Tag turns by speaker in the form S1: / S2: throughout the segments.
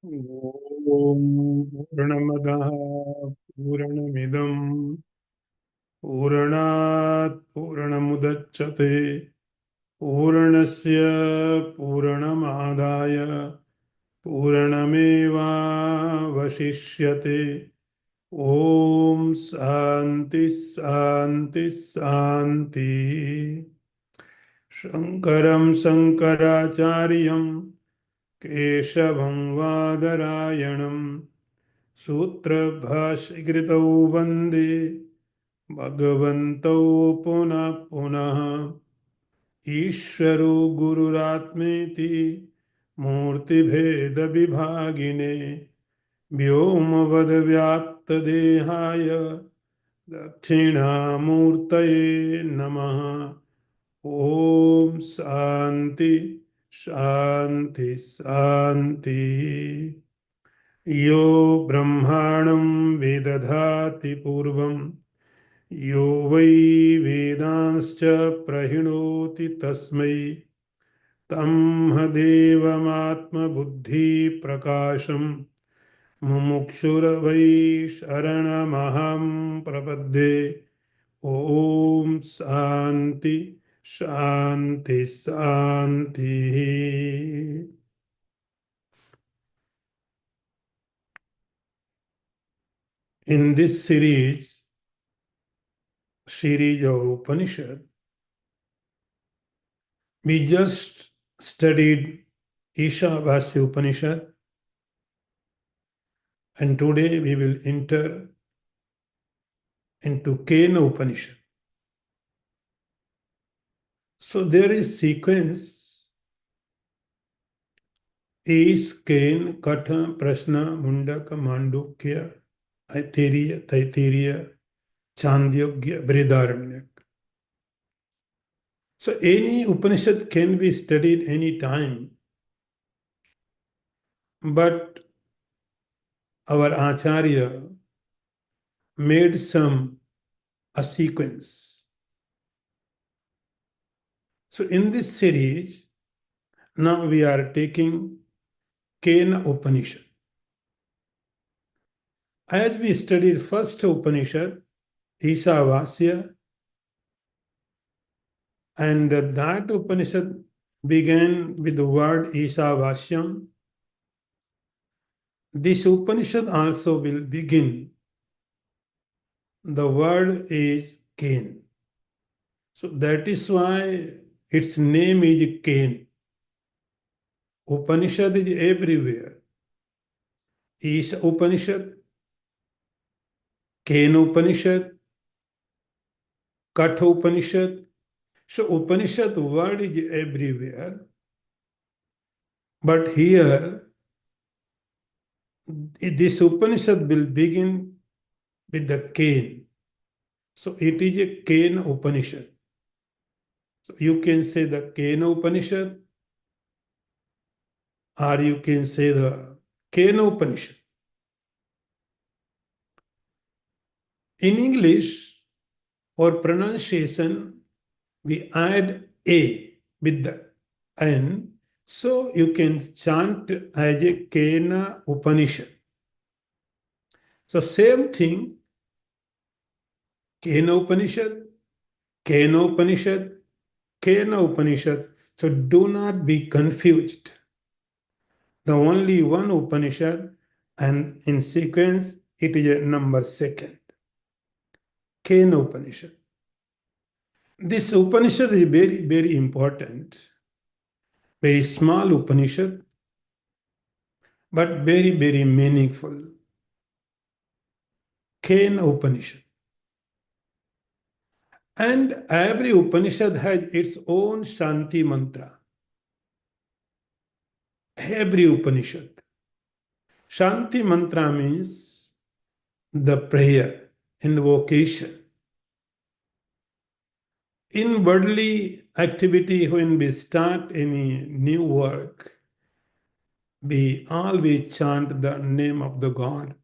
S1: ॐ पूर्णमदः पूर्णमिदं पूर्णात् पूर्णमुदच्यते पूर्णस्य पूर्णमादाय पूर्णमेवावशिष्यते। ॐ शान्ति शान्ति शान्ति। शङ्करं शङ्कराचार्यं केशवं वादरायणं सूत्रभाष्यकृतौ वन्दे भगवन्तौ पुनः पुनः। ईश्वरो गुरुरात्मेति मूर्तिभेदविभागिने व्योमवद्व्याप्तदेहाय दक्षिणामूर्तये नमः। ॐ शान्ति शान्ति शान्ति। यो ब्रह्माणं विदधाति पूर्वं यो वै वेदांश्च प्रहिणोति तस्मै तमहदेवमात्मबुद्धिप्रकाशं मुमुक्षुर्वै शरणमहं प्रपद्ये। ॐ शान्ति शान्ति शान्तिः। In this series of Upanishad, we just studied Ishavasya Upanishad, and today we will enter into Kenopanishad. So there is sequence: Is, Ken, Katha, Prashna, Mundaka, Mandukya, Aithiriya, Taittiriya, Chandogya, Brihadaranyaka. So any Upanishad can be studied any time, but our Acharya made a sequence. So in this series, now we are taking Kena Upanishad. As we studied first Upanishad, Ishavasya, and that Upanishad began with the word Ishavasyam. This Upanishad also will begin. The word is Ken. So that is why its name is Ken. Upanishad is everywhere. Isha Upanishad, Kenopanishad, Katha Upanishad. So Upanishad word is everywhere. But here, this Upanishad will begin with the Ken. So it is a Ken Upanishad. So you can say the Ken Upanishad, or you can say the Kenopanishad. In English, for pronunciation, we add A with the N. So you can chant as a Kena Upanishad. So same thing, Kenopanishad, Kenopanishad, Kenopanishad. So do not be confused. The only one Upanishad, and in sequence, it is a number second. Kenopanishad. This Upanishad is very, very important. Very small Upanishad, but very, very meaningful. Ken Upanishad. And every Upanishad has its own Shanti mantra. Every Upanishad. Shanti mantra means the prayer, invocation. In worldly activity, when we start any new work, we always chant the name of the God.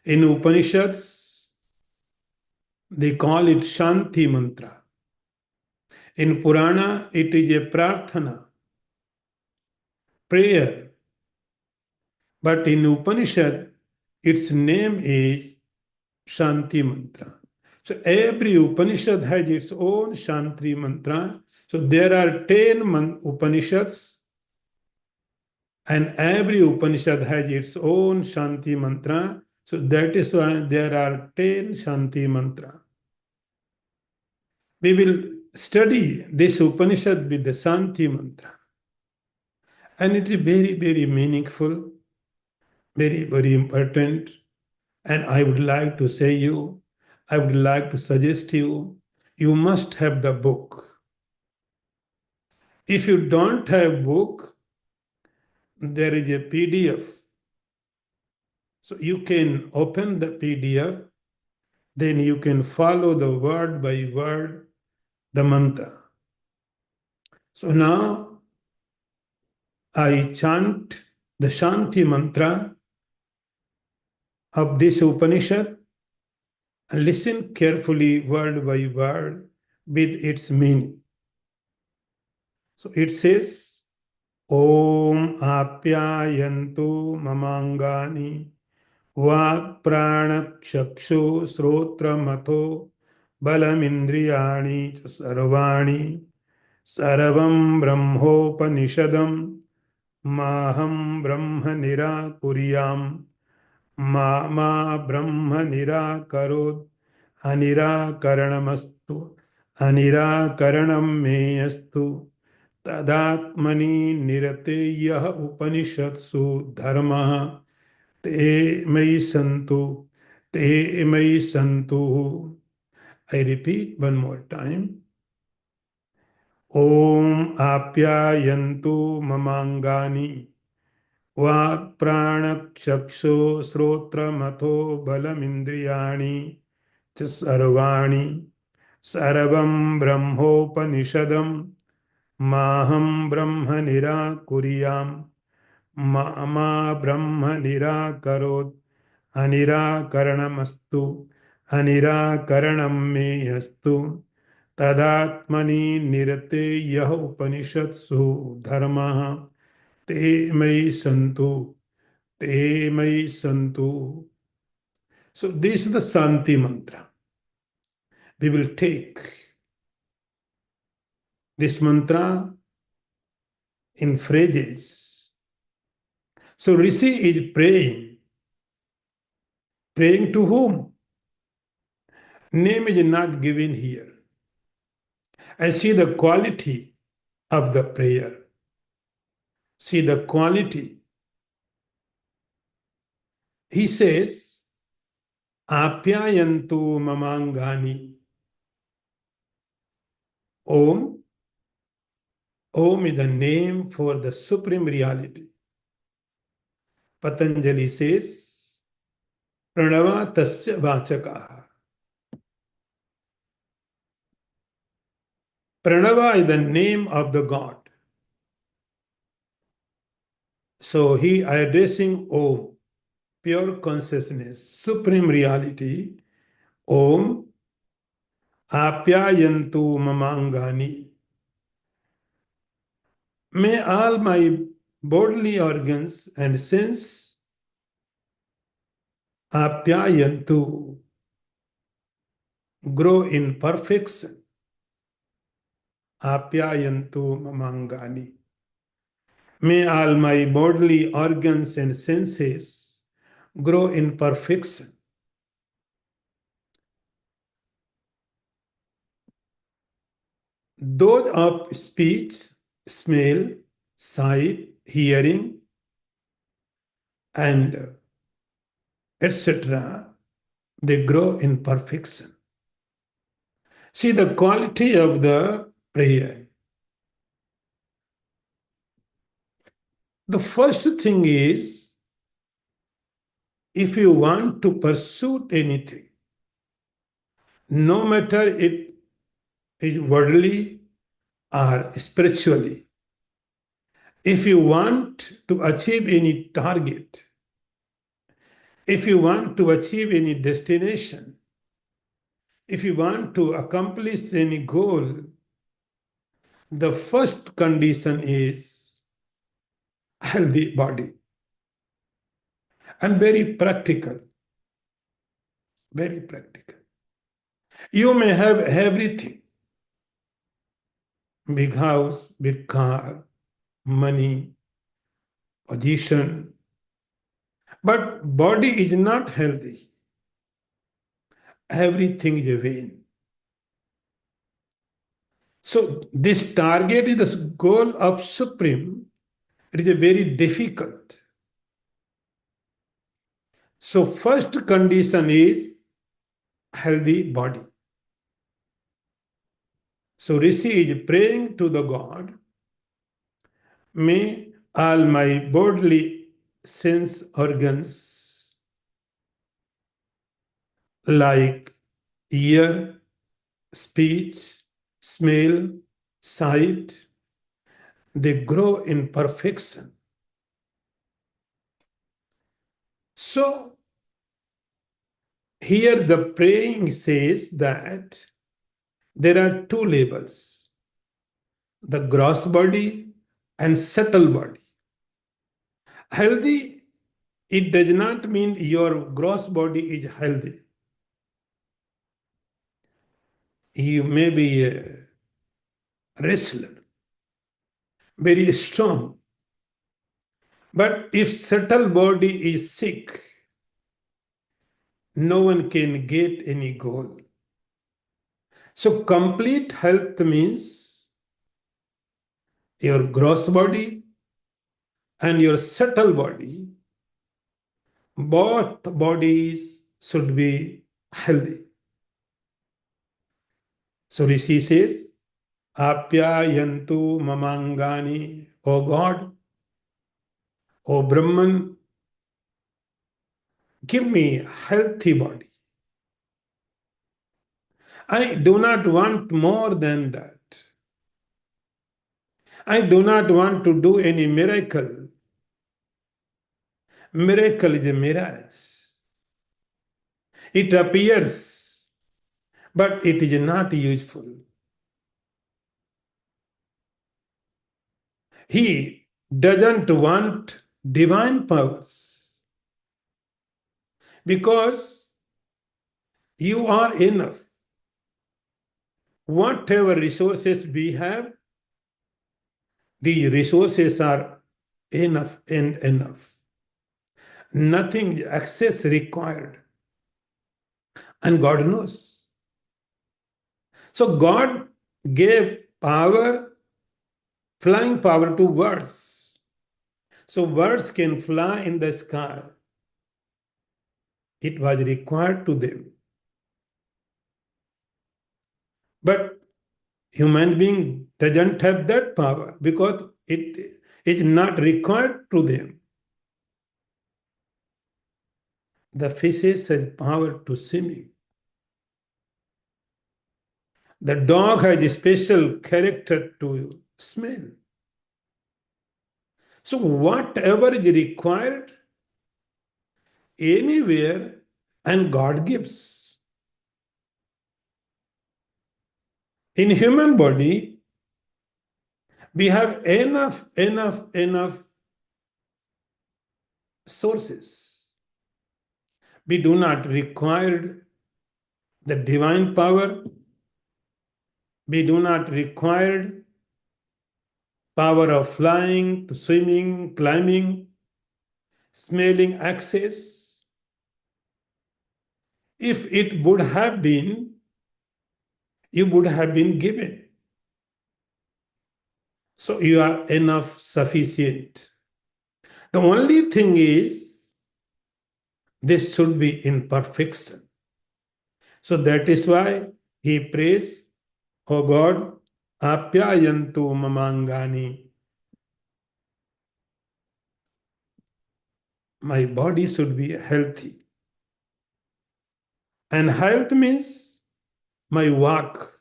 S1: In Upanishads, they call it Shanti mantra. In Purana, it is a prarthana, prayer. But in Upanishad, its name is Shanti Mantra. So every Upanishad has its own Shanti Mantra. So there are 10 Upanishads, and every Upanishad has its own Shanti Mantra. So that is why there are 10 Shanti Mantra. We will study this Upanishad with the Shanti Mantra. And it is very, very meaningful, very, very important. And I would like to say you, I would like to suggest you must have the book. If you don't have book, there is a PDF. So you can open the PDF, then you can follow the word by word, the mantra. So now I chant the Shanti mantra of this Upanishad and listen carefully word by word with its meaning. So it says, Om Apyayantu Mamangani Vak Prana Chakshu Srotra Matho Balamindriyani Sarvani Sarvam Brahmopanishadam Maham Brahma Nirakuriyam Ma Brahma Nirakarod Anirakaranamastu Anirakaranam me astu Tadatmani nirate yah upanishadsu dharma te mai santu te mai santu. I repeat one more time. Om apyayantu mamangani Vak prana chakshu srotra matho balamindriyani sarvani sarvam brahmopanishadam maham brahma nirakuriyam ma brahma nirakarot anirakaranamastu anirakaranam me astu tadatmani nirate yah upanishadsu dharma te mai santu te mai santu. So this is the Santi mantra. We will take this mantra in phrases. So Rishi is praying. Praying to whom? Name is not given here. And see the quality of the prayer. See the quality. He says, Apyayantu mamangani. Om. Om is the name for the supreme reality. Patanjali says, Pranava tasya vachakaha. Pranava is the name of the God. So he addressing Om, pure consciousness, supreme reality. Om apyayantu mamangani. May all my bodily organs and sense apyayantu grow in perfection. Apyayantu mamangani. May all my bodily organs and senses grow in perfection. Those of speech, smell, sight, hearing, and etc., they grow in perfection. See the quality of the prayer. The first thing is, if you want to pursue anything, no matter it is worldly or spiritually, if you want to achieve any target, if you want to achieve any destination, if you want to accomplish any goal, the first condition is healthy body. and very practical. Very practical. You may have everything: big house, big car, money, position, but body is not healthy. Everything is a vain. So this target is the goal of Supreme. It is a very difficult. So first condition is healthy body. So Rishi is praying to the God, may all my bodily sense organs like ear, speech, smell, sight, they grow in perfection. So here the praying says that there are two levels: the gross body and subtle body. Healthy, it does not mean your gross body is healthy. You may be a wrestler, very strong, but if subtle body is sick, no one can get any goal. So complete health means your gross body and your subtle body, both bodies should be healthy. So Rishi says, Apyayantu mamangani, O God, O Brahman, give me healthy body. I do not want more than that. I do not want to do any miracle. Miracle is a mirage. It appears, but it is not useful. He doesn't want divine powers because you are enough. Whatever resources we have, the resources are enough and enough. Nothing excess required. And God knows. So God gave power, flying power to birds. So birds can fly in the sky. It was required to them. But human being doesn't have that power because it is not required to them. The fishes have power to swimming. The dog has a special character to smell. So whatever is required anywhere, and God gives. In human body, we have enough sources. We do not require the divine power. We do not require power of flying, swimming, climbing, smelling access. If it would have been, you would have been given. So you are enough, sufficient. The only thing is, this should be in perfection. So that is why he prays, O God, apyayantu mamangani. My body should be healthy. And health means my walk,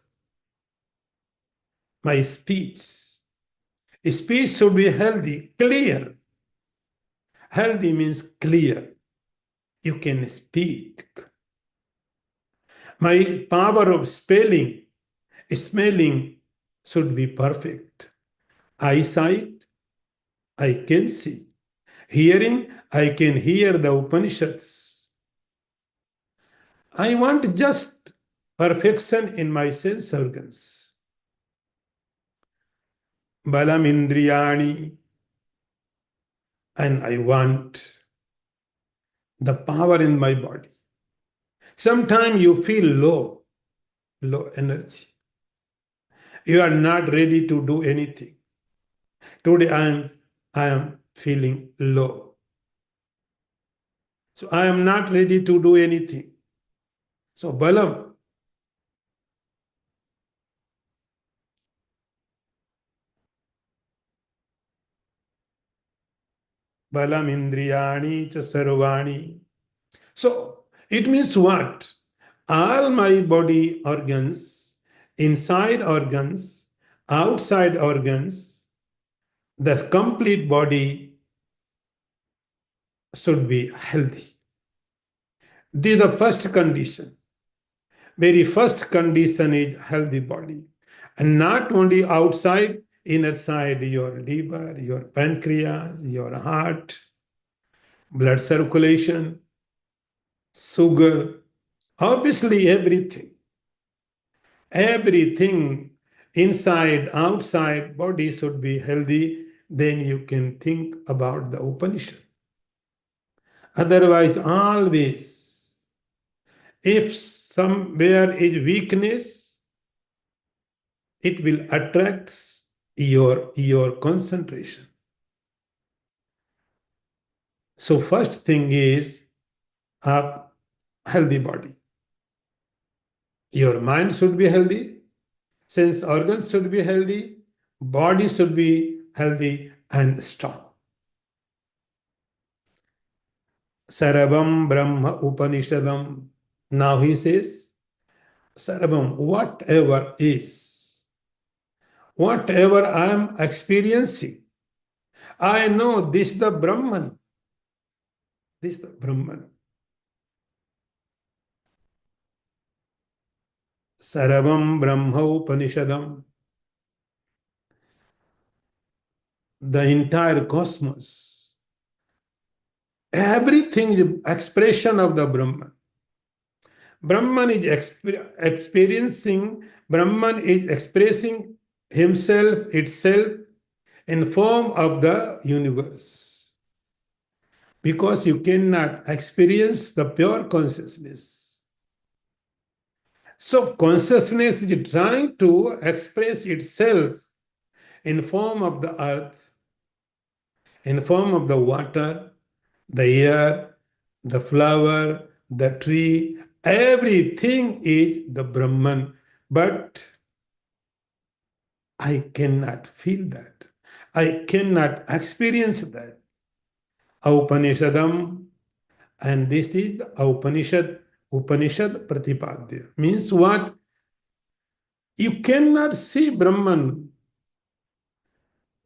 S1: my speech. Speech should be healthy, clear. Healthy means clear. You can speak. My power of spelling, smelling should be perfect. Eyesight, I can see. Hearing, I can hear the Upanishads. I want just perfection in my sense organs. Balam indriyani, and I want the power in my body. Sometimes you feel low energy. You are not ready to do anything. Today I am feeling low. So I am not ready to do anything. So balam indriyani cha sarvani. So it means what? All my body organs, inside organs, outside organs, the complete body should be healthy. This is the first condition. Very first condition is healthy body. And not only outside, inner side, your liver, your pancreas, your heart, blood circulation, sugar, obviously everything. Everything inside, outside, body should be healthy. Then you can think about the Upanishad. Otherwise, always, if somewhere is weakness, it will attract your concentration. So first thing is a healthy body. Your mind should be healthy, sense organs should be healthy, body should be healthy and strong. Sarabam Brahma Upanishadam. Now he says, Sarabam, whatever I am experiencing, I know this is the Brahman. This is the Brahman. Sarabam Brahma Upanishadam. The entire cosmos. Everything is expression of the Brahman. Brahman is experiencing, Brahman is expressing himself, itself in form of the universe. Because you cannot experience the pure consciousness. So consciousness is trying to express itself in form of the earth, in form of the water, the air, the flower, the tree, everything is the Brahman. But I cannot feel that. I cannot experience that. Upanishadam, and this is the Upanishad Pratipadya. Means what? You cannot see Brahman.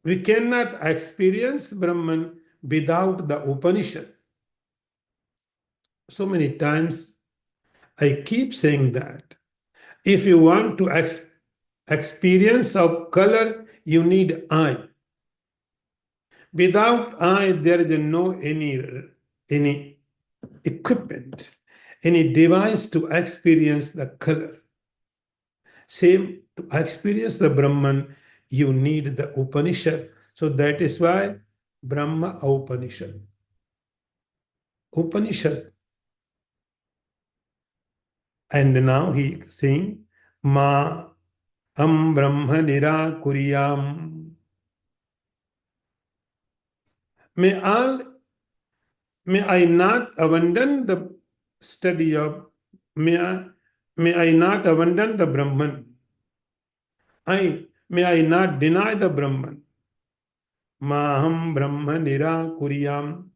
S1: We cannot experience Brahman without the Upanishad. So many times I keep saying that. If you want to experience of color, you need eye. Without eye, there is no any equipment, any device to experience the color. Same, to experience the Brahman, you need the Upanishad. So that is why Brahma Upanishad. Upanishad. And now he is saying, Ma am Brahma Nirakuriyam. May all may I not abandon the study of, may I not abandon the Brahman. May I not deny the Brahman. Maham Brahma Nirakuriyam.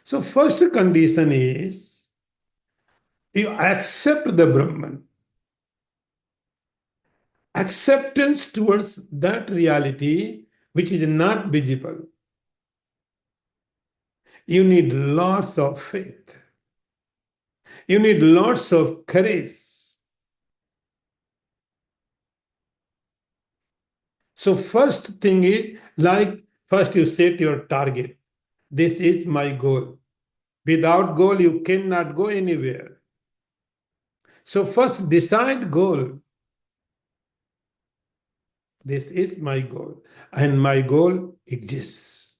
S1: So first condition is you accept the Brahman. Acceptance towards that reality which is not visible. You need lots of faith. You need lots of courage. So first thing is, like, first you set your target. This is my goal. Without goal, you cannot go anywhere. So first decide goal. This is my goal, and my goal exists.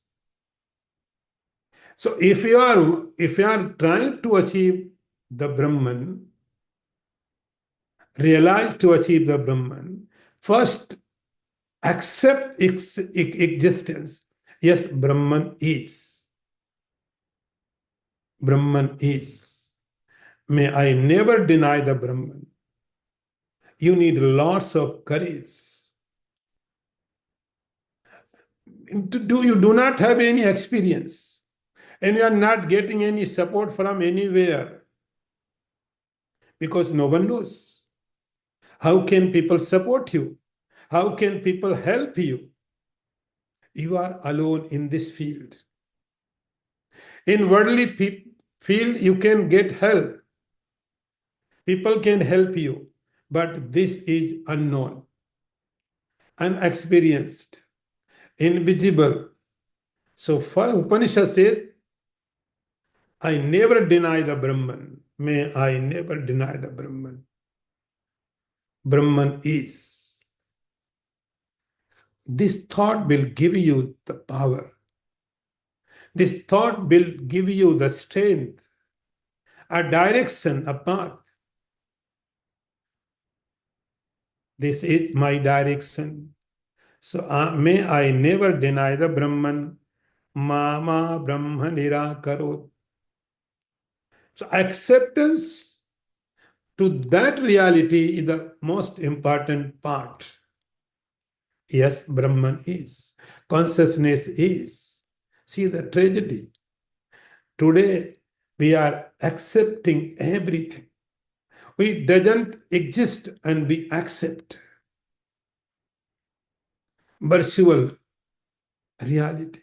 S1: So if you are trying to achieve the Brahman, realize to achieve the Brahman, first accept its existence. Yes, Brahman is. Brahman is. May I never deny the Brahman. You need lots of courage. You do not have any experience, and you are not getting any support from anywhere because no one knows. How can people support you? How can people help you? You are alone in this field. In worldly field, you can get help. People can help you, but this is unknown, unexperienced, invisible. So Upanishad says, I never deny the Brahman. May I never deny the Brahman. Brahman is. This thought will give you the power. This thought will give you the strength, a direction, a path. This is my direction. So may I never deny the Brahman. Mama Brahma Nirakarot. So acceptance to that reality is the most important part. Yes, Brahman is. Consciousness is. See the tragedy. Today, we are accepting everything. We doesn't exist and we accept virtual reality,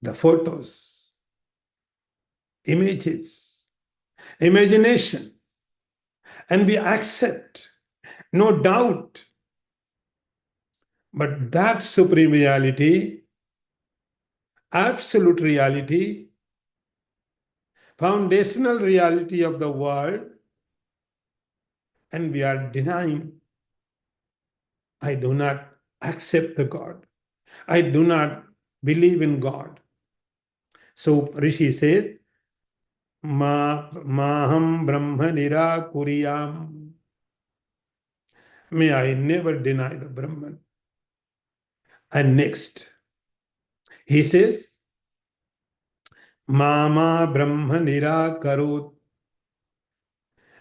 S1: the photos, images, imagination, and we accept, no doubt. But that supreme reality, absolute reality, foundational reality of the world, and we are denying. I do not accept the God. I do not believe in God. So Rishi says, Maham Brahma Nirakuriyam. May I never deny the Brahman. And next, he says, Mama Brahma Nirakarot.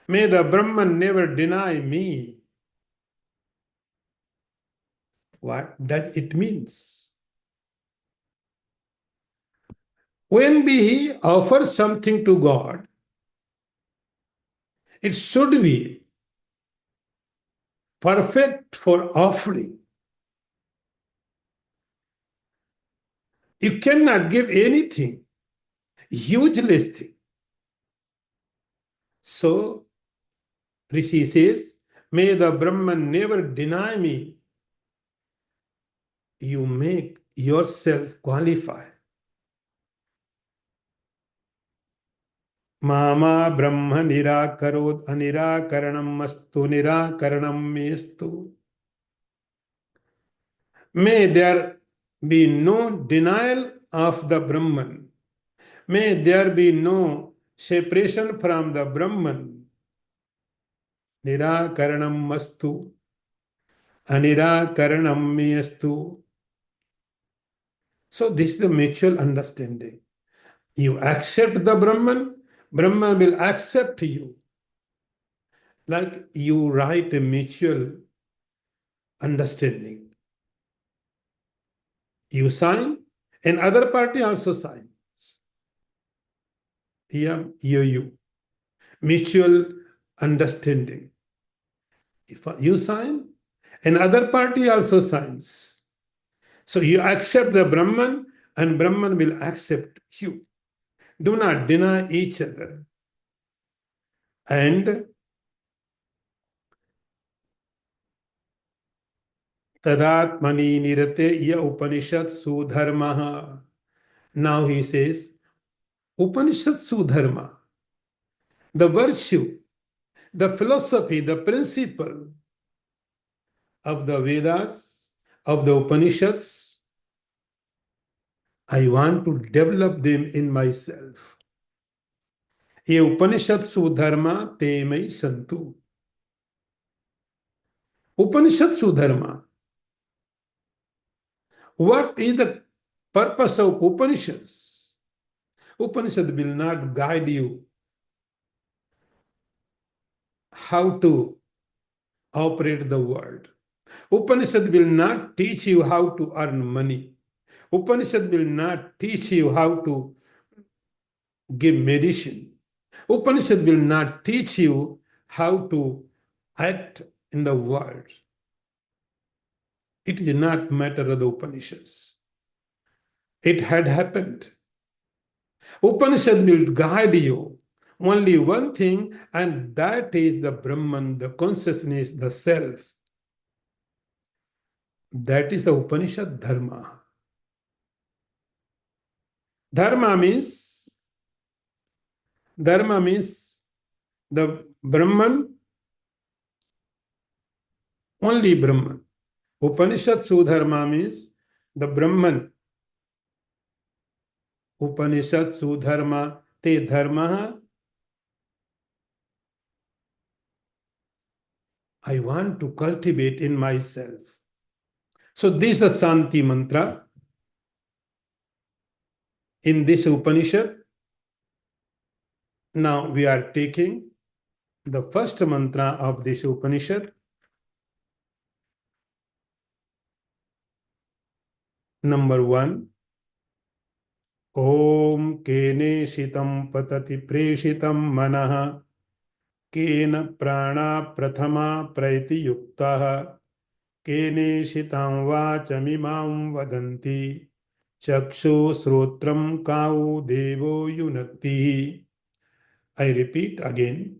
S1: May the Brahman never deny me. What does it mean? When we offer something to God, it should be perfect for offering. You cannot give anything, useless thing. So, Rishi says, may the Brahman never deny me. You make yourself qualify. Mama Brahma Nirakarot Anirakaranam Mastu Nirakaranam Mestu. May there be no denial of the Brahman. May there be no separation from the Brahman. Nirakaranam Mastu Anirakaranam Mestu. So this is the mutual understanding. You accept the Brahman, Brahman will accept you. Like you write a mutual understanding. You sign, and other party also signs. Yeah, you. Mutual understanding. If you sign, and other party also signs. So you accept the Brahman, and Brahman will accept you. Do not deny each other. And Tadatmani nirate ya Upanishad sudharmaha. Now he says, Upanishad Sudharma, the virtue, the philosophy, the principle of the Vedas, of the Upanishads, I want to develop them in myself. ये उपनिषद सुधर्मा ते मई संतु. Upanishad Sudharma. What is the purpose of Upanishads? Upanishad will not guide you how to operate the world. Upanishad will not teach you how to earn money. Upanishad will not teach you how to give medicine. Upanishad will not teach you how to act in the world. It is not matter of the Upanishads. It had happened. Upanishad will guide you only one thing, and that is the Brahman, the consciousness, the self. That is the Upanishad Dharma. Dharma means the Brahman, only Brahman. Upanishad Sudharma means the Brahman. Upanishad Sudharma te dharma. I want to cultivate in myself. So this is the Santi mantra. In this Upanishad, now we are taking the first mantra of this Upanishad. Number 1. Om kene shitam patati preshitam manah kena prana prathama praiti yuktaha kene shitam vachamimam vadanti chakshu srotram kau devo yunakti. I repeat again.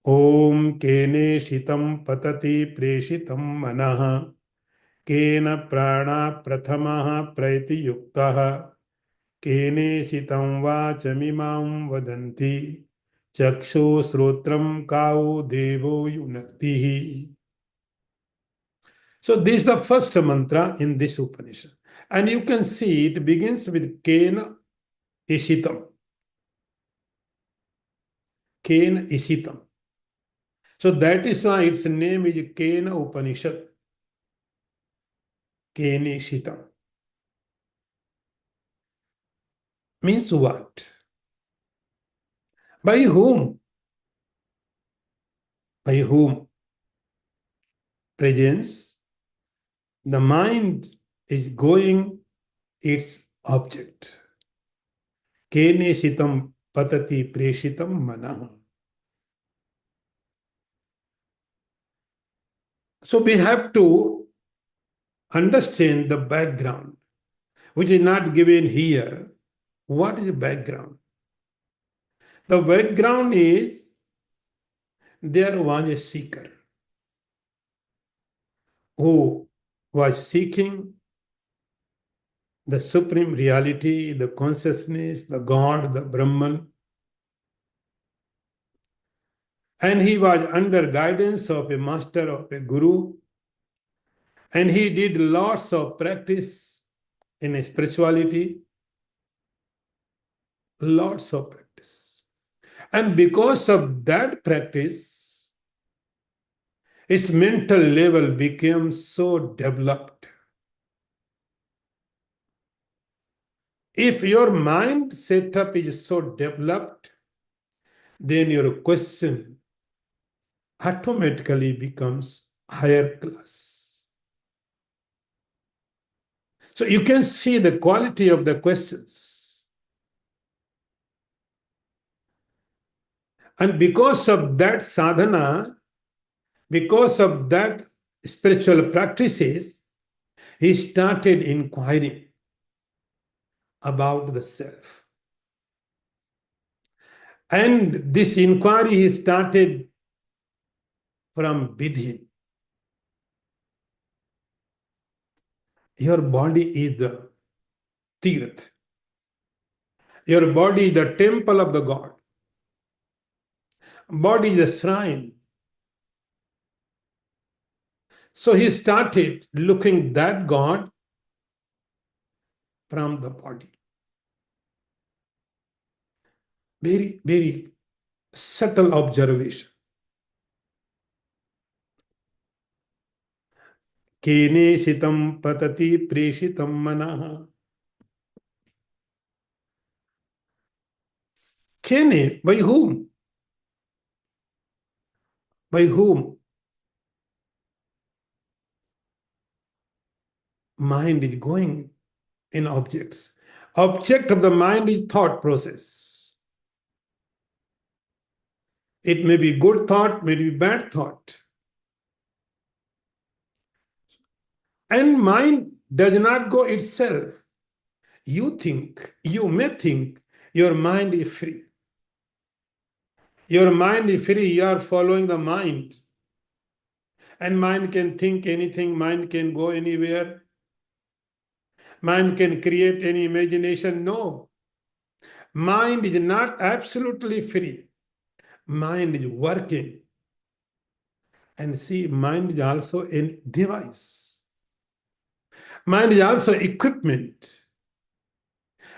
S1: Om kene shitam patati preshitam manah केन प्राणा प्रथमः प्रैति युक्तः केने शितं वाचमिमां वदन्ति चक्षु श्रोत्रं cow देवो युनक्तिः. So this is the first mantra in this Upanishad. And you can see it begins with Kena Ishitam. Kena Ishitam. So that is why its name is Kena Upanishad. Kene Shitam. Means what? By whom? By whom? Presence. The mind is going its object. Kene Shitam Patati Preshitam Manah. So we have to understand the background, which is not given here. What is the background? The background is there was a seeker who was seeking the supreme reality, the consciousness, the God, the Brahman. And he was under guidance of a master, of a guru. And he did lots of practice in spirituality. Lots of practice. And because of that practice, his mental level became so developed. If your mind setup is so developed, then your question automatically becomes higher class. So you can see the quality of the questions. And because of that sadhana, because of that spiritual practices, he started inquiring about the self. And this inquiry he started from within. Your body is the Tirth. Your body is the temple of the God. Body is a shrine. So he started looking that God from the body. Very, very subtle observation. Keneshitam patati preshitam manaha. Kene, by whom? By whom? Mind is going in objects. Object of the mind is thought process. It may be good thought, may be bad thought. And mind does not go itself. You may think your mind is free. Your mind is free, you are following the mind. And mind can think anything, mind can go anywhere. Mind can create any imagination. No. Mind is not absolutely free. Mind is working. And see, mind is also a device. Mind is also equipment.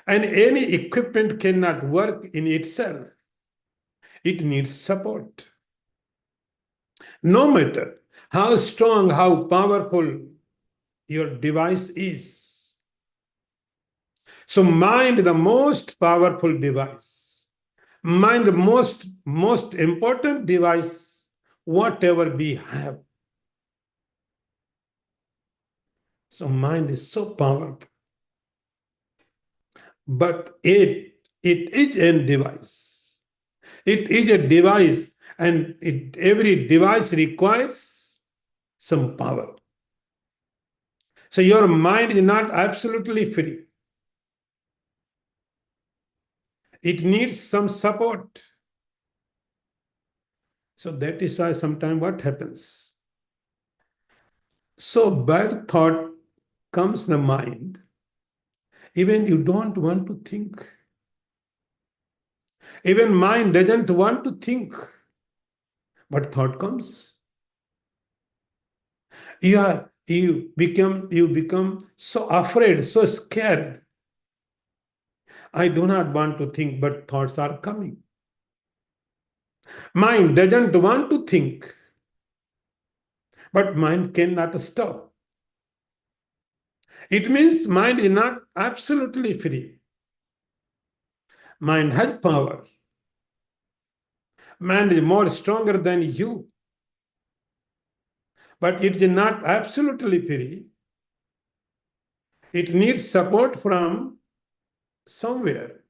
S1: And any equipment cannot work in itself. It needs support. No matter how strong, how powerful your device is. So mind, the most powerful device. Mind, the most important device, whatever we have. So mind is so powerful. But it is a device. It is a device, and every device requires some power. So your mind is not absolutely free. It needs some support. So that is why sometimes what happens? So bad thought comes in the mind. Even you don't want to think. Even mind doesn't want to think. But thought comes. You become so afraid, so scared. I do not want to think, but thoughts are coming. Mind doesn't want to think, but mind cannot stop. It means mind is not absolutely free. Mind has power. Mind is more stronger than you. But it is not absolutely free. It needs support from somewhere.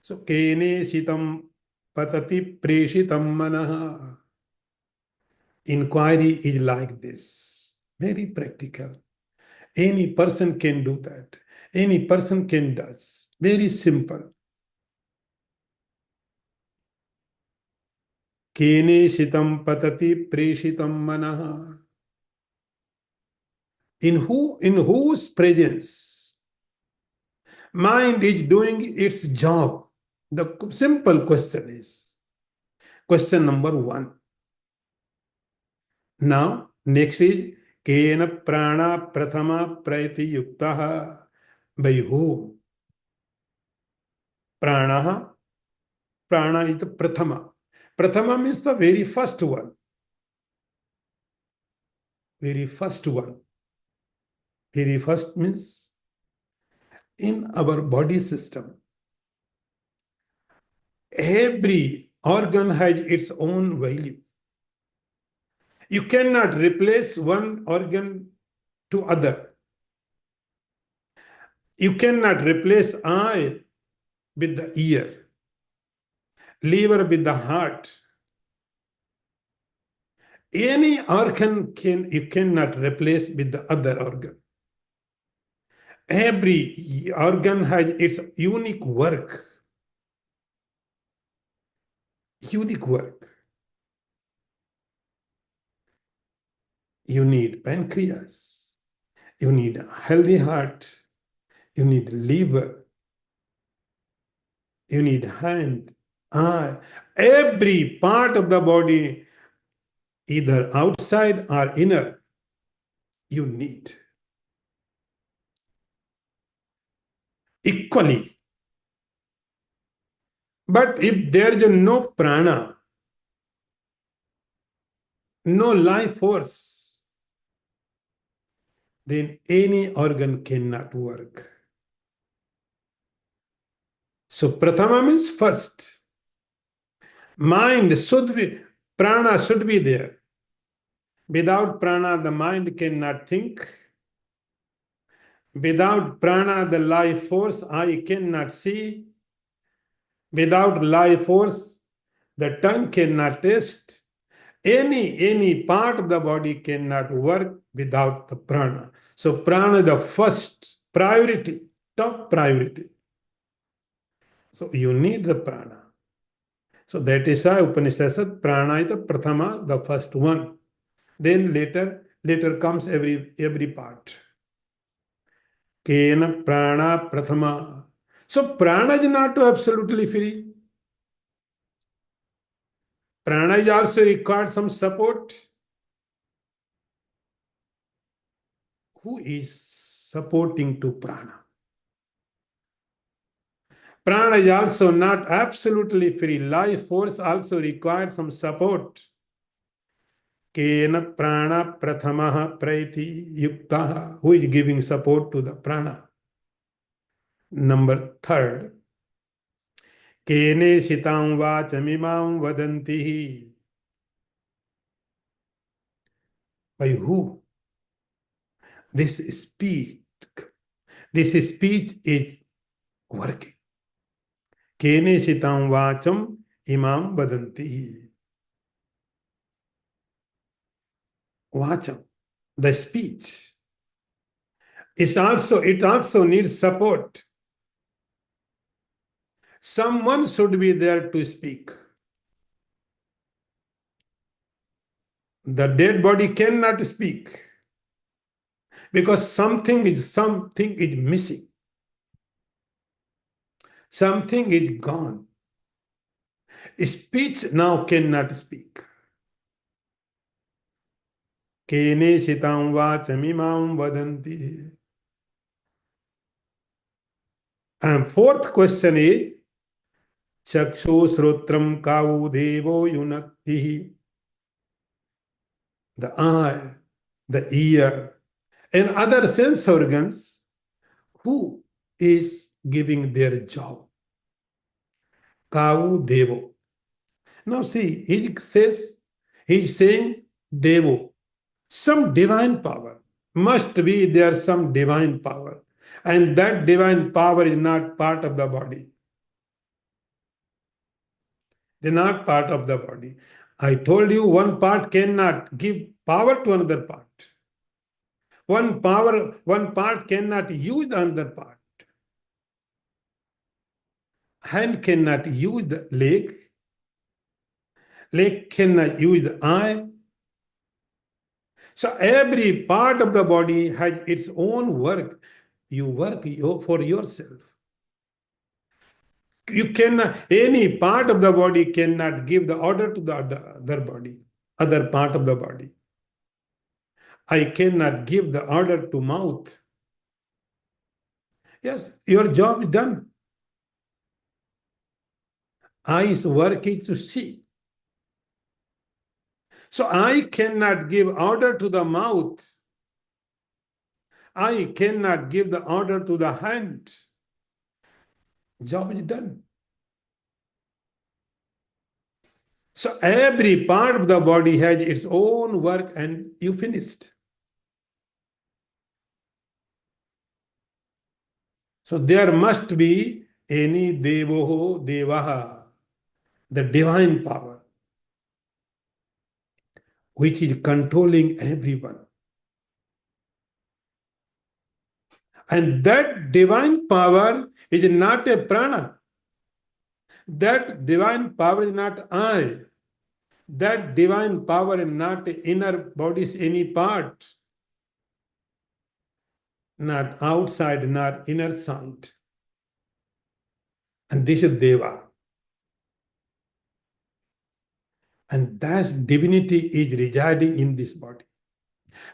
S1: So, kene shitam patati preshitam manaha. Inquiry is like this. Very practical. Any person can do that. Any person can do. Very simple. Kene shitam patati preshitam manaha. In whose presence mind is doing its job? The simple question is question number 1. Now, next is Kena prana prathama praiti yuktaha. By whom? Prana is the prathama. Prathama means the very first one. Very first one. Very first means in our body system, every organ has its own value. You cannot replace one organ to other. You cannot replace eye with the ear, liver with the heart. Any organ you cannot replace with the other organ. Every organ has its unique work. Unique work. You need pancreas. You need a healthy heart. you need liver, you need hand, eye, every part of the body, either outside or inner, you need equally. But if there is no prana, no life force, then any organ cannot work. So Prathama means first. Mind should be, prana should be there. Without prana, the mind cannot think. Without prana, the life force, I cannot see. Without life force, the tongue cannot taste. Any part of the body cannot work without the prana. So prana is the first priority, top priority. So you need the prana. So that is why Upanishad said prana is the prathama, the first one. Then later comes every part. Kena prana prathama. So prana is not absolutely free. Prana is also required some support. Who is supporting to prana? Prana is also not absolutely free. Life force also requires some support. Kena prana prathamaha praiti yuktaha. Who is giving support to the prana? Number third. Kene shitam vachamimam vadantihi. By who? This speech is working. Kene shitam vacham imam vadantihi. Vacham, the speech. It also needs support. Someone should be there to speak. The dead body cannot speak because something is missing. Something is gone. Speech now cannot speak. Kene shitam vachamimam vadanti. And fourth question is chakshu srotram kavu devo yunaktihi. The eye, the ear, and other sense organs, who is giving their job? Kavu devo. Now see, he's saying devo, some divine power. Must be there some divine power. And that divine power is not part of the body. They're not part of the body. I told you one part cannot give power to another part. One part cannot use the another part. Hand cannot use the leg. Leg cannot use the eye. So every part of the body has its own work. You work for yourself. You cannot, any part of the body cannot give the order to the other part of the body. I cannot give the order to mouth. Yes, your job is done. Eyes work is to see. So I cannot give order to the mouth. I cannot give the order to the hand. Job is done. So every part of the body has its own work and you finished. So there must be any devoho devaha, the divine power, which is controlling everyone. And that divine power is not a prana. That divine power is not I. That divine power is not inner body's any part. not outside, not inner side. And this is Deva. And that divinity is residing in this body.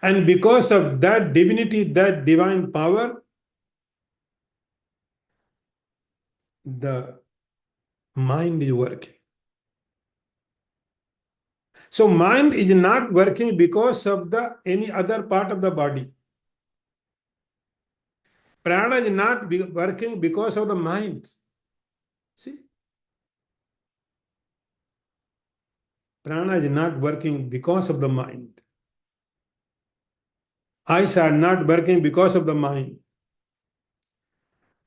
S1: And because of that divinity, that divine power, the mind is working. So mind is not working because of the any other part of the body. Prana is not working because of the mind. See? Prana is not working because of the mind. Eyes are not working because of the mind.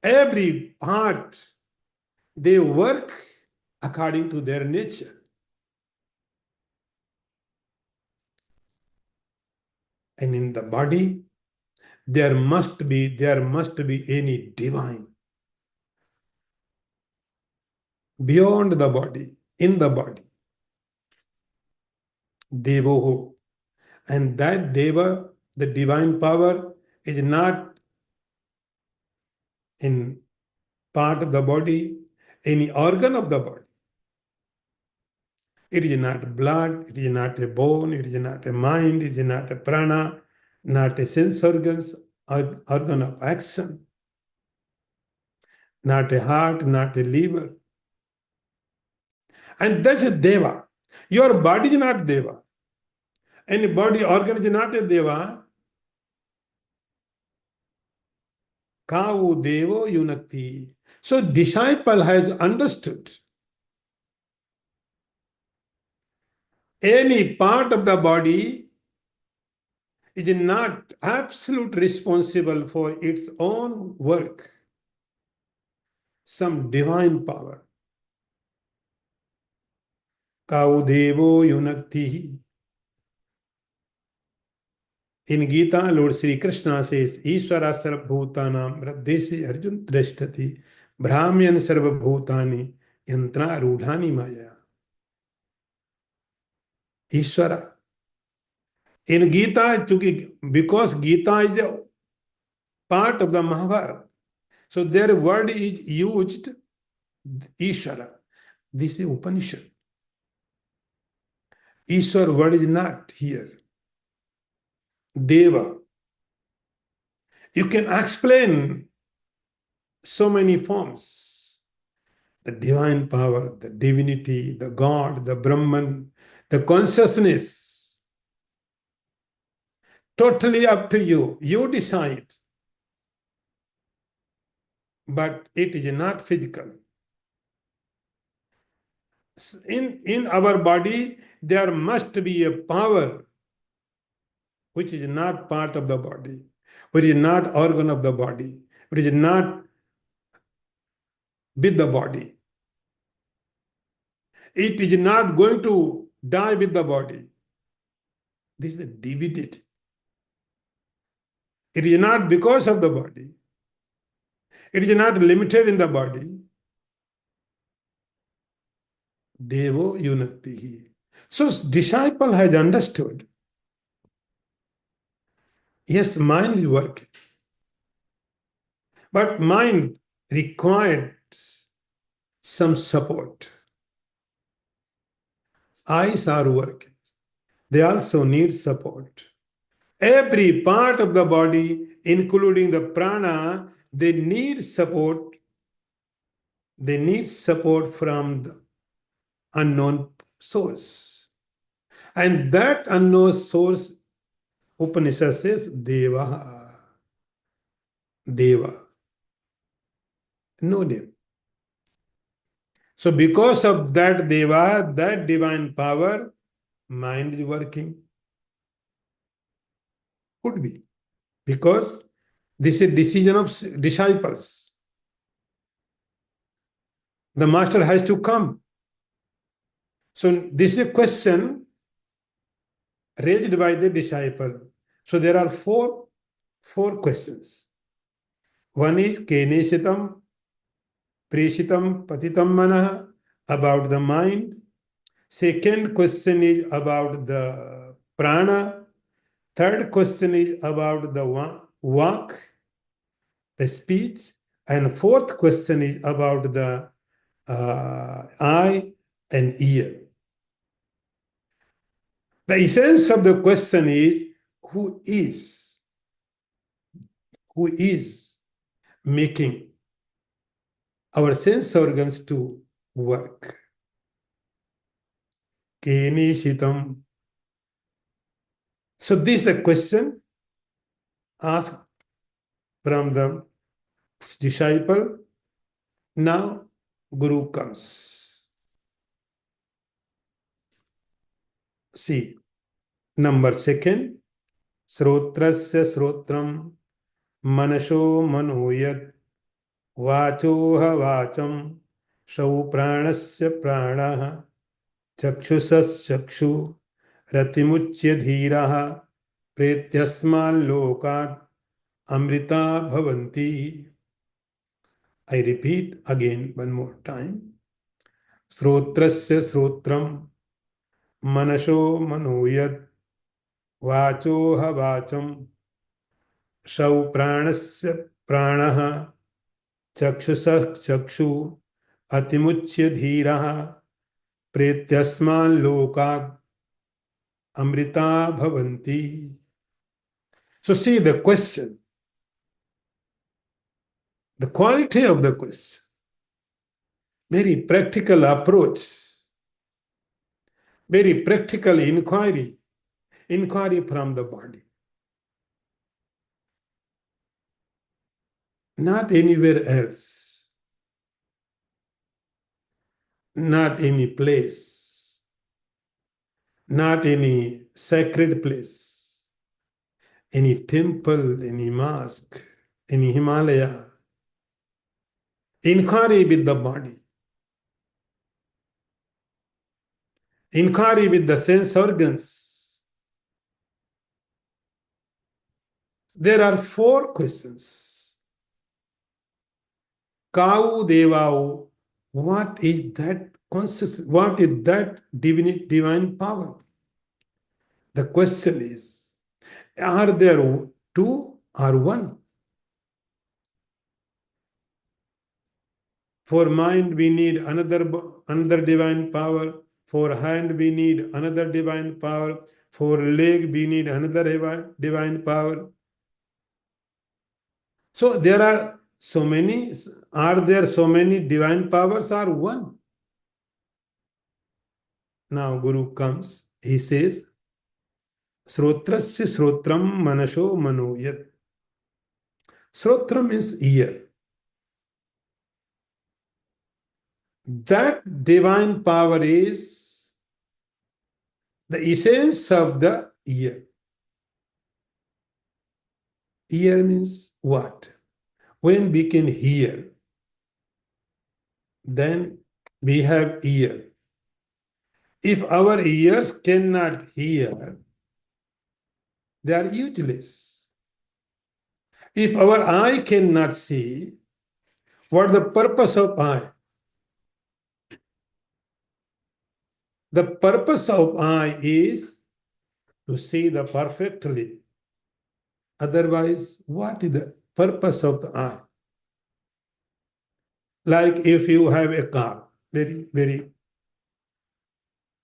S1: Every part, they work according to their nature. And in the body, there must be any divine. Beyond the body, in the body. Devoho. And that Deva, the divine power, is not in part of the body, any organ of the body. It is not blood, it is not a bone, it is not a mind, it is not a prana, not a sense organs, organ of action, not a heart, not a liver. And that's a Deva. Your body is not Deva. Any body organ is not a Deva. Kavu Devo Yunakti. So disciple has understood any part of the body is not absolute responsible for its own work. Some divine power. Kaudevo Yunakti. In Gita, Lord Sri Krishna says, Ishvara Sarvabhutanam Radhesi Arjun Trashtati Brahmyan Sarvabhutani Yantra Rudhani Maya. Ishvara. In Gita, because Gita is a part of the Mahabharata, so their word is used, Ishvara. This is Upanishad. Ishwar word is not here. Deva. You can explain so many forms. The divine power, the divinity, the God, the Brahman, the consciousness. Totally up to you. You decide. But it is not physical. In our body, there must be a power which is not part of the body, which is not organ of the body, which is not with the body. It is not going to die with the body. This is the divinity. It is not because of the body. It is not limited in the body. Devo yunaktihi. So disciple has understood. Yes, mind is working. But mind requires some support. Eyes are working. They also need support. Every part of the body, including the prana, they need support. They need support from the unknown source. And that unknown source, Upanishad says, Deva. Deva. No name. So because of that Deva, that divine power, mind is working. Could be. Because this is decision of disciples. The master has to come. So this is a question raised by the disciple. So there are four questions. One is Keneshitam, Preshitam, Patitam Manah, about the mind. Second question is about the prana. Third question is about the vak. the speech, and fourth question is about the eye and ear. The essence of the question is who is making our sense organs to work. Kenishitam. So this is the question asked from the disciple. Now Guru comes. See, number second, Srotrasya Srotram Manasho Manoyat Vachoha Vacham Shau Pranasya Pranaha Chakshusaschakshu Ratimuchya Dhiraha Pretyasman Lokat Amrita Bhavanti. I repeat again one more time. Srotrasya Srotram Manasho Manoyat Vachoha Vacham Shau Pranasya Pranaha Chakshusah Chakshu Atimuchya Dhiraha Pretyasman Lokat Amrita Bhavanti. So see the question, the quality of the question, very practical approach, very practical inquiry from the body. Not anywhere else, not any place, not any sacred place, any temple, any mosque, any Himalaya. Inquiry with the body. Inquiry with the sense organs. There are 4 questions. Kau Devao, what is that consciousness? What is that divine power? The question is, are there 2 or 1? For mind, we need another divine power. For hand, we need another divine power. For leg, we need another divine power. So there are so many. Are there so many divine powers or 1? Now Guru comes. He says, Srotrasya Srotram Manasho Manoyat. Srotram is ear. That divine power is the essence of the ear. Ear means what? When we can hear, then we have ear. If our ears cannot hear, they are useless. If our eye cannot see, what is the purpose of eye? The purpose of eye is to see the perfectly. Otherwise, what is the purpose of the eye? Like if you have a car, very, very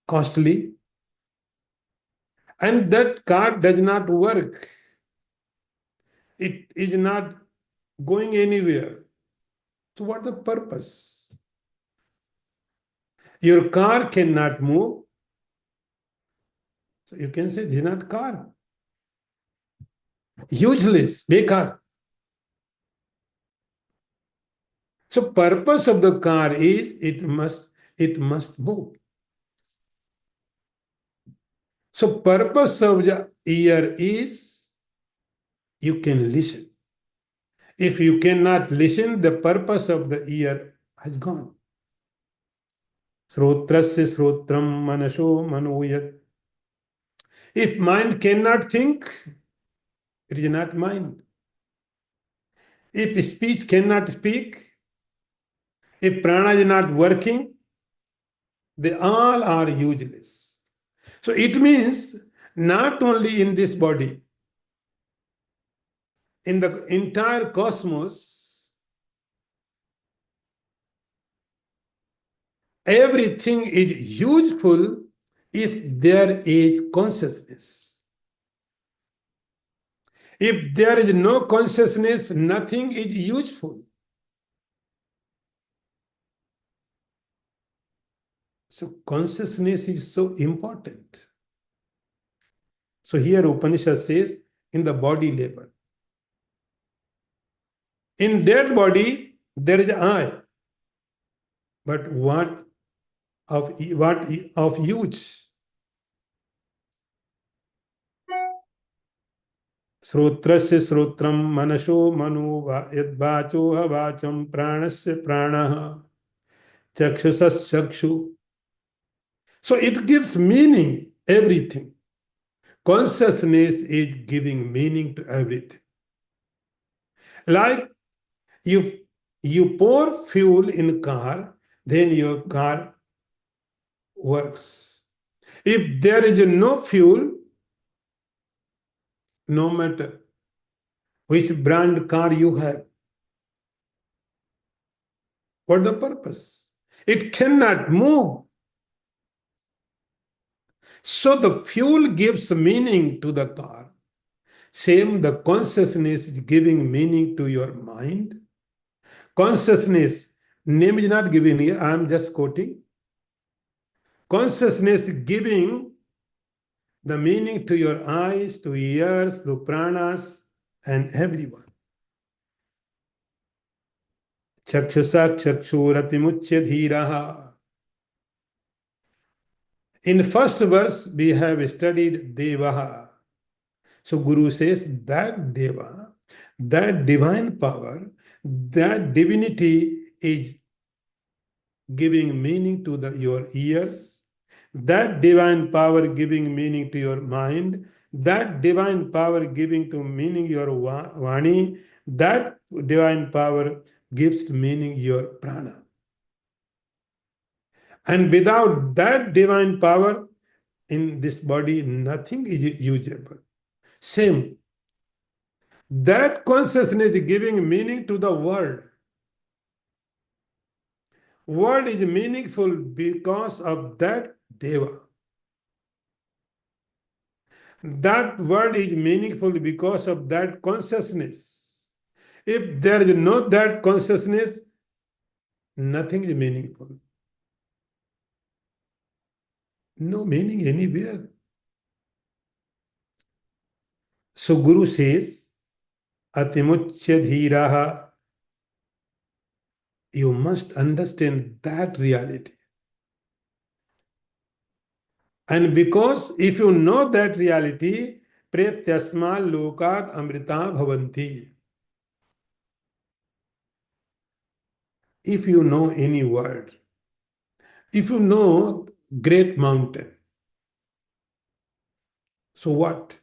S1: costly, and that car does not work. It is not going anywhere. So what is the purpose? Your car cannot move. So you can say, this is not car. Useless, bekar. So purpose of the car is it must move. So purpose of the ear is you can listen. If you cannot listen, the purpose of the ear has gone. Srotrasya srotram manasho manoyat. If mind cannot think, it is not mind. If speech cannot speak, if prana is not working, they all are useless. So it means not only in this body, in the entire cosmos, everything is useful if there is consciousness. If there is no consciousness, nothing is useful. So consciousness is so important. So here Upanishad says, in the body level. In dead body, there is I. But what of use? श्रोत्रस्य श्रोत्रम मनसो मनो यद्वाचो वाचम प्राणस्य प्राणः चक्षुषश्चक्षु. So it gives meaning everything. Consciousness is giving meaning to everything. Like if you pour fuel in car, then your car works. If there is no fuel, no matter which brand car you have, what the purpose? It cannot move. So the fuel gives meaning to the car. Same, the consciousness is giving meaning to your mind. Consciousness, name is not given here, I am just quoting. Consciousness giving the meaning to your eyes, to ears, to pranas, and everyone. Chakshusa chakshuratimuchya dhiraha. In first verse, we have studied Devaha. So Guru says that Deva, that divine power, that divinity is giving meaning to your ears, that divine power giving meaning to your mind, that divine power giving to meaning your Vani, that divine power gives meaning your prana. And without that divine power in this body, nothing is usable. Same. That consciousness is giving meaning to the world. World is meaningful because of that Deva. That word is meaningful because of that consciousness. If there is no that consciousness, nothing is meaningful. No meaning anywhere. So Guru says, Atimuchya dhiraha. You must understand that reality. And because if you know that reality, pretyasma lokat amrita bhavanti. If you know any word, if you know great mountain, so what?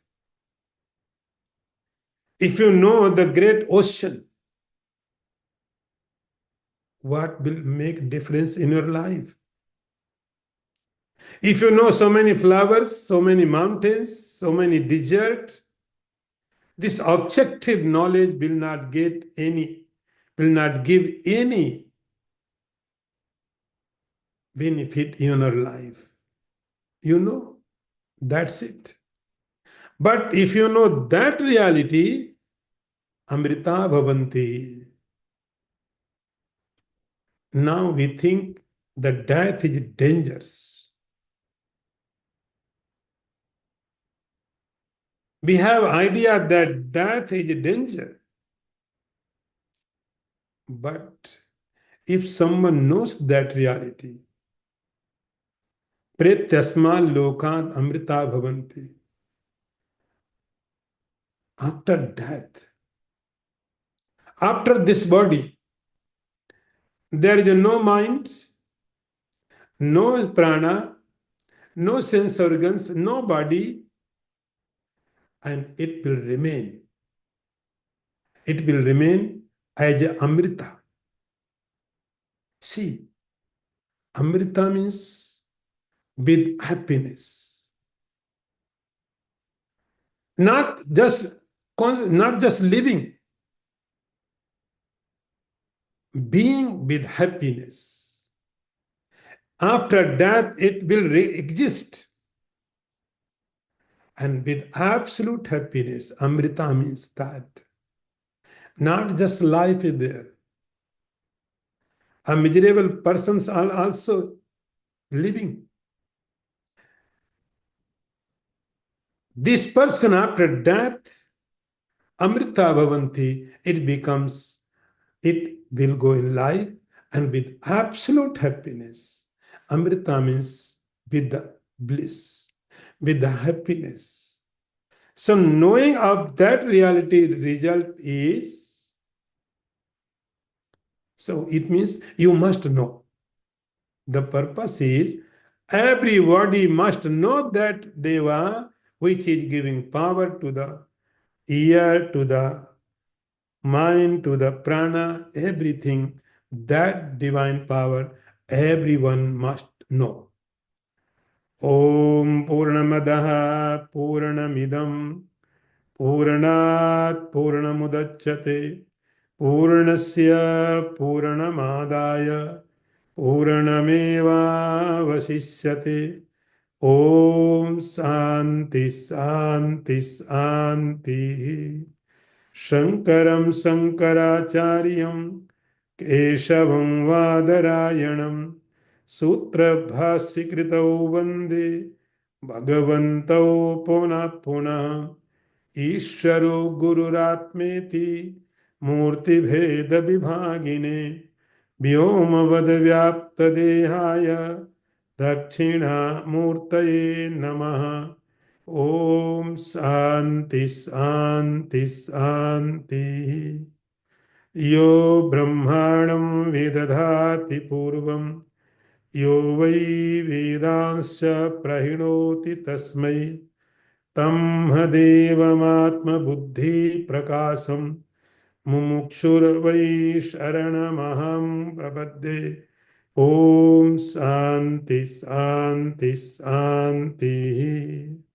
S1: If you know the great ocean, what will make difference in your life? If you know so many flowers, so many mountains, so many deserts, this objective knowledge will not give any benefit in your life. You know, that's it. But if you know that reality, Amrita Bhavanti. Now we think that death is dangerous. We have idea that death is a danger. But if someone knows that reality, Pretyasma lokat amrita bhavanti. After death, after this body, there is no mind, no prana, no sense organs, no body, and it will remain. It will remain as Amrita. See, Amrita means with happiness. Not just not just living, being with happiness. After death, it will exist. And with absolute happiness, Amrita means that. Not just life is there. A miserable persons are also living. This person after death, Amrita Bhavanti, it will go in life and with absolute happiness. Amrita means with the bliss, with the happiness. So knowing of that reality result is, so it means you must know. The purpose is everybody must know that Deva, which is giving power to the ear, to the mind, to the prana, everything, that divine power, everyone must know. Om Purnamadaha Purnamidam Purnat Purnamudachyate Purnasya Purnamadaya Purnameva Vasishyate. Om Santi Santi Santi. Shankaram Shankaracharyam Keshavam Vadarayanam Sutrabhasikritau Vande Bhagavantau Puna Puna Ishvaro Gururatmeti Murti Bheda Vibhagine Vyomavad Vyapta Dehaya Dakshina Murtaye Namaha. Om Shanti Shanti Shanti. Yo Brahmanam Vedadhati Purvam Yo Vai Vedansya Prahinoti Tasmai Tam Devamatma Buddhi Prakasam Mumukshur Vai Sharanamaham Prabhade. Om Shanti Shanti Shanti.